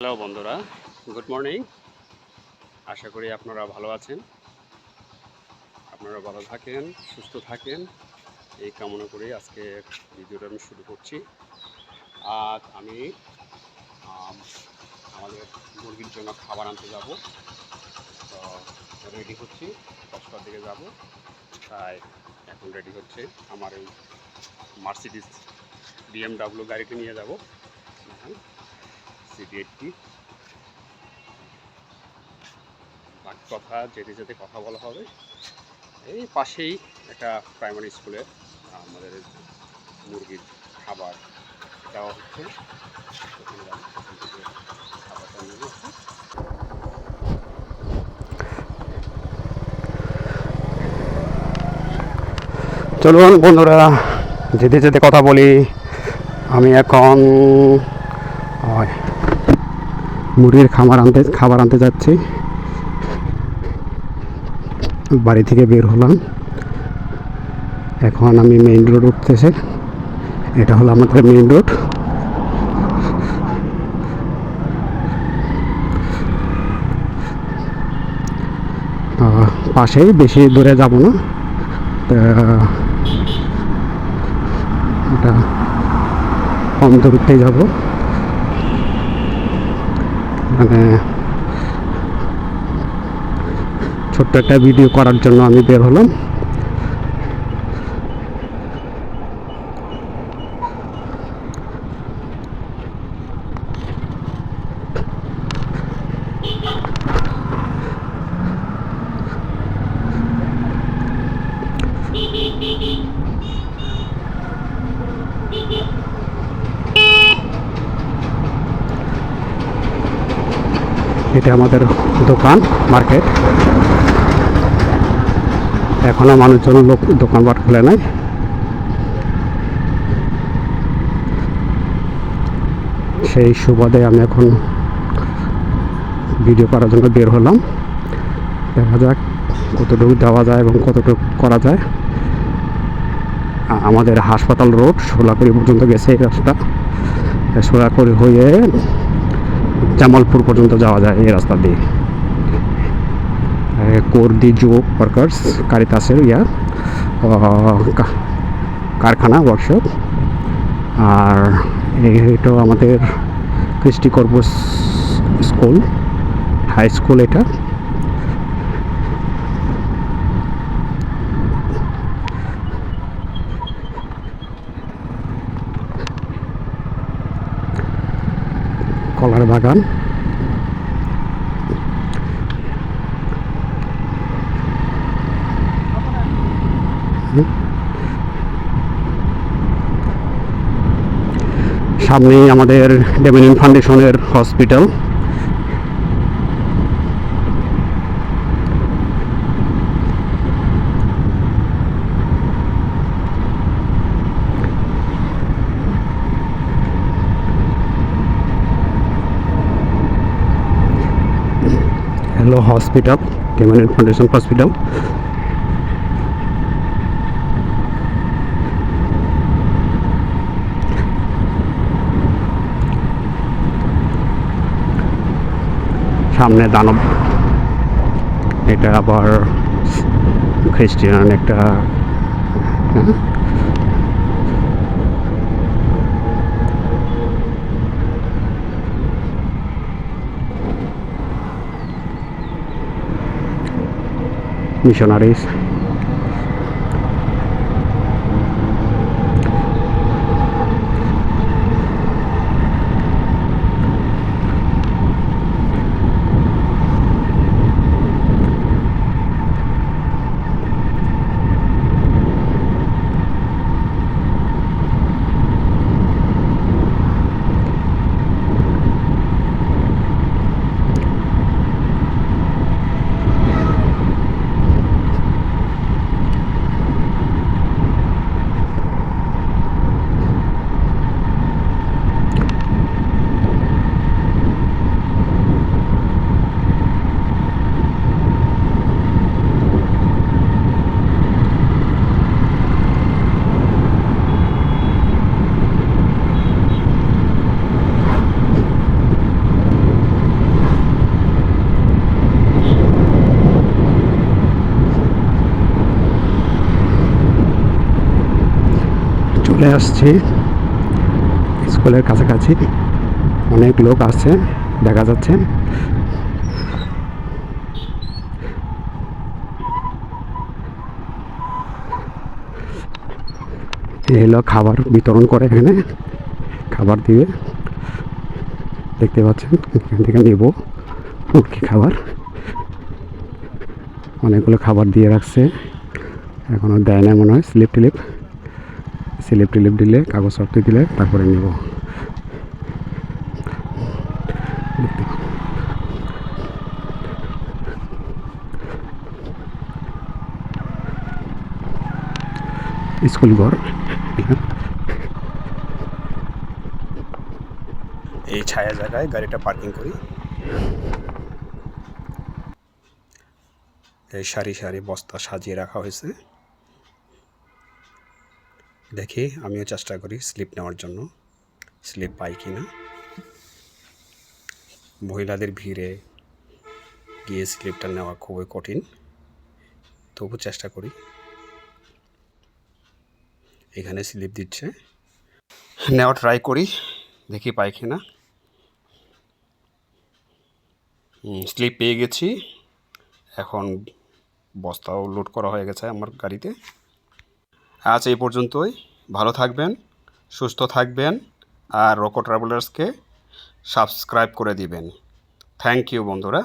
Hello বন্ধুরা, good morning. আশা করি আপনারা ভালো আছেন, আপনারা ভালো থাকেন, সুস্থ থাকেন, এই কামনা করে আজকে ভিডিওটা আমি শুরু করছি। আজ আমি আমাদের মুরগির জন্য খাবার আনতে যাব। তো রেডি হচ্ছি, 10টার দিকে যাব, তাই এখন রেডি হচ্ছে। আমার এই মার্সিডিস BMW গাড়িটি নিয়ে যাব, CD80। বাকি কথা যেতে যেতে কথা বলা হবে। এই পাশেই একটা প্রাইমারি স্কুলের আমাদের মুরগির খাবার দেওয়া হচ্ছে, সেখানে যাবো, সেখান থেকে খাবারটা নেব। চলুন বন্ধুরা, যেতে যেতে কথা বলি। আমি এখন মুরগির খাবার আনতে যাচ্ছি। বাড়ি থেকে বের হলাম, এখন আমি মেইন রোড উঠতেছে। এটা হলো আমাদের মেইন রোড। পাশেই, বেশি দূরে যাব না, এটা কম দূরত্বে যাব। মানে ছোট্ট একটা ভিডিও করার জন্য আমি বের হলাম। এটা আমাদের দোকান, মার্কেট। এখনো মানুষজন দোকানপাট খুলে নাই। সেই সুবাদে আমি এখন ভিডিও করার জন্য বের হলাম। দেখা যাক কতটুকু দেওয়া যায় এবং কতটুকু করা যায়। আমাদের হাসপাতাল রোড সোলাকুড়ি পর্যন্ত গেছে এই রাস্তা। সোলাকুড়ি হয়ে জামালপুর পর্যন্ত যাওয়া যায় এই রাস্তা দিয়ে। কোর দি জো ওয়ার্কার্স কারিতাসের কারখানা, ওয়ার্কশপ। আর এটা আমাদের Christi Corpus school, high school. এটা কলার বাগান। সামনেই আমাদের Dominion foundation hospital. Hello hospital, Dominion foundation hospital. সামনে দানব, এটা আবার খ্রিস্টান একটা মিশনারিজ। আসছি স্কুলের কাছাকাছি, অনেক লোক আসছে দেখা যাচ্ছে। এলো খাবার বিতরণ করে, এখানে খাবার দিবে দেখতে পাচ্ছেন। এখান থেকে নেব মুরগি খাবার, অনেকগুলো খাবার দিয়ে রাখছে, এখনও দেয় না মনে হয়। স্লিপ টিলিপ দিলে, কাগজপত্র দিলে তারপরে নেব। স্কুল ঘর, এই ছায়া জায়গায় গাড়িটা পার্কিং করি। এই সারি সারি বস্তা সাজিয়ে রাখা হয়েছে। দেখি আমিও চেষ্টা করি স্লিপ নেওয়ার জন্য, স্লিপ পাই কি না। মহিলাদের ভিড়ে গিয়ে স্লিপটা নেওয়া খুবই কঠিন, তবু চেষ্টা করি। এখানে স্লিপ দিচ্ছে, নেওয়া ট্রাই করি, দেখি পাই কি না। স্লিপ পেয়ে গেছি, এখন বস্তাও লোড করা হয়ে গেছে আমার গাড়িতে। আজ এই পর্যন্তই। ভালো থাকবেন, সুস্থ থাকবেন, আর রকো ট্রাভেলার্সকে সাবস্ক্রাইব করে দিবেন। থ্যাংক ইউ বন্ধুরা।